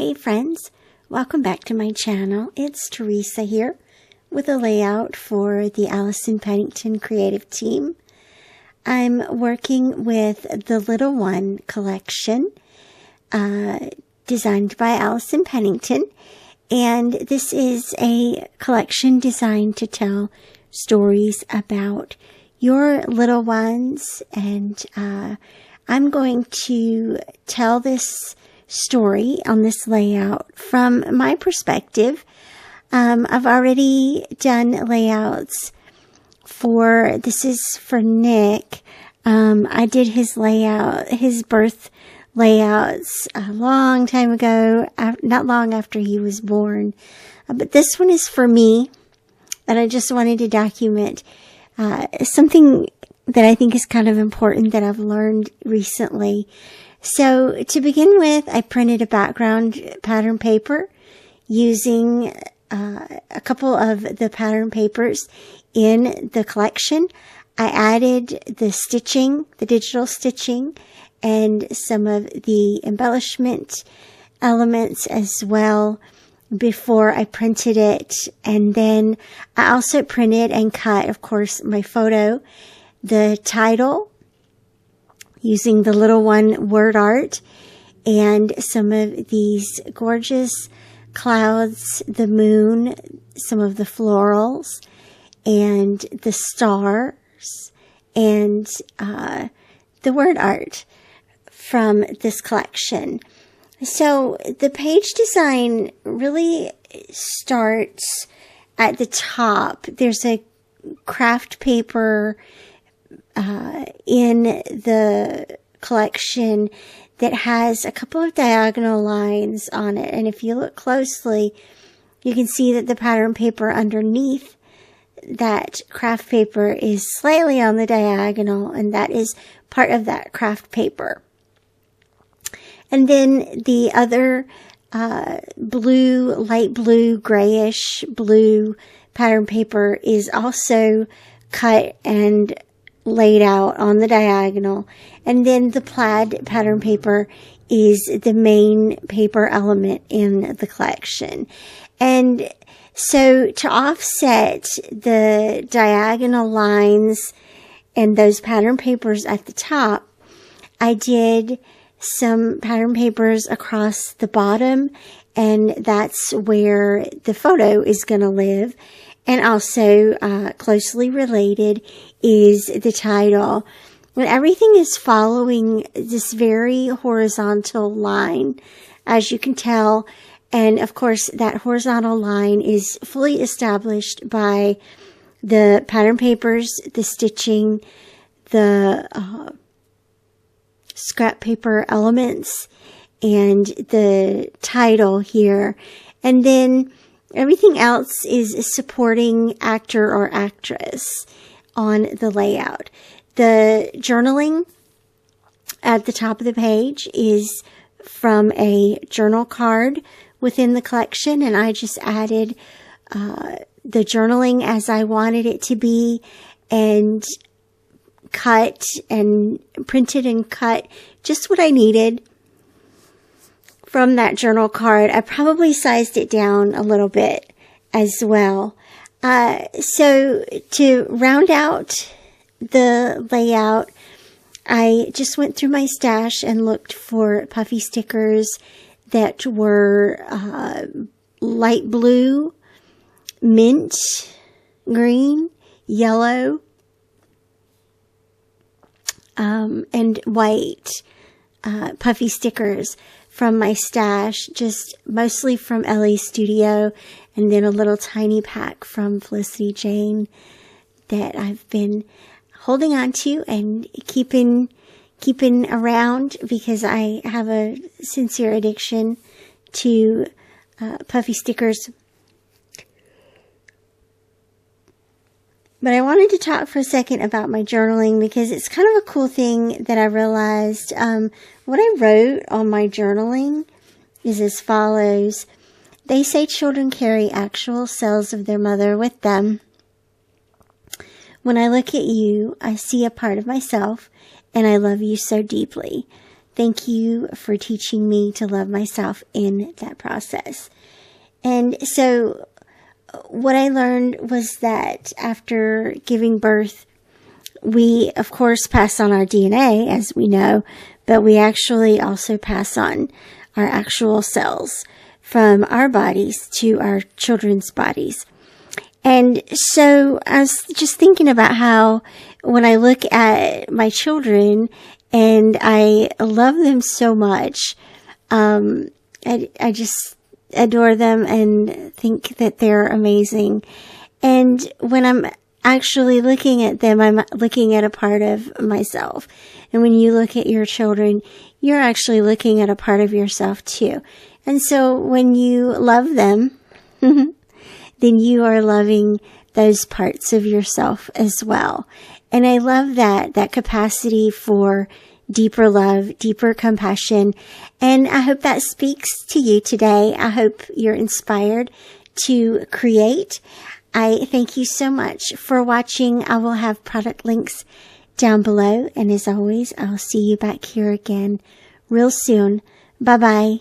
Hey friends, welcome back to my channel. It's Teresa here with a layout for the Allison Pennington Creative Team. I'm working with the Little One collection designed by Allison Pennington, and this is a collection designed to tell stories about your little ones, and I'm going to tell this story on this layout from my perspective. I've already done layouts this is for Nick. I did his layout, his birth layouts a long time ago, not long after he was born. But this one is for me, and I just wanted to document something that I think is kind of important that I've learned recently. So to begin with, I printed a background pattern paper using a couple of the pattern papers in the collection. I added the stitching, the digital stitching, and some of the embellishment elements as well before I printed it. And then I also printed and cut, of course, my photo, the title, using the Little One word art, and some of these gorgeous clouds, the moon, some of the florals, and the stars, and the word art from this collection. So the page design really starts at the top. There's a craft paper in the collection that has a couple of diagonal lines on it. And if you look closely, you can see that the pattern paper underneath that craft paper is slightly on the diagonal, and that is part of that craft paper. And then the other blue, light blue, grayish blue pattern paper is also cut and laid out on the diagonal. And then the plaid pattern paper is the main paper element in the collection. And so to offset the diagonal lines and those pattern papers at the top, I did some pattern papers across the bottom, and that's where the photo is going to live. And also closely related is the title. When everything is following this very horizontal line, as you can tell, and of course that horizontal line is fully established by the pattern papers, the stitching, the scrap paper elements, and the title here. And then everything else is supporting actor or actress on the layout. The journaling at the top of the page is from a journal card within the collection, and I just added the journaling as I wanted it to be, and cut and printed and cut just what I needed from that journal card. I probably sized it down a little bit as well. So to round out the layout, I just went through my stash and looked for puffy stickers that were light blue, mint, green, yellow, and white puffy stickers from my stash, just mostly from Ellie's Studio, and then a little tiny pack from Felicity Jane that I've been holding on to and keeping around because I have a sincere addiction to puffy stickers. But I wanted to talk for a second about my journaling because it's kind of a cool thing that I realized. What I wrote on my journaling is as follows. They say children carry actual cells of their mother with them. When I look at you, I see a part of myself, and I love you so deeply. thank you for teaching me to love myself in that process. And so what I learned was that after giving birth, we, of course, pass on our DNA, as we know, but we actually also pass on our actual cells from our bodies to our children's bodies. And so I was just thinking about how when I look at my children and I love them so much, I just adore them and think that they're amazing. And when I'm actually looking at them, I'm looking at a part of myself. And when you look at your children, you're actually looking at a part of yourself too. And so when you love them, then you are loving those parts of yourself as well. And I love that capacity for deeper love, deeper compassion. And I hope that speaks to you today. I hope you're inspired to create. I thank you so much for watching. I will have product links down below. And as always, I'll see you back here again real soon. Bye-bye.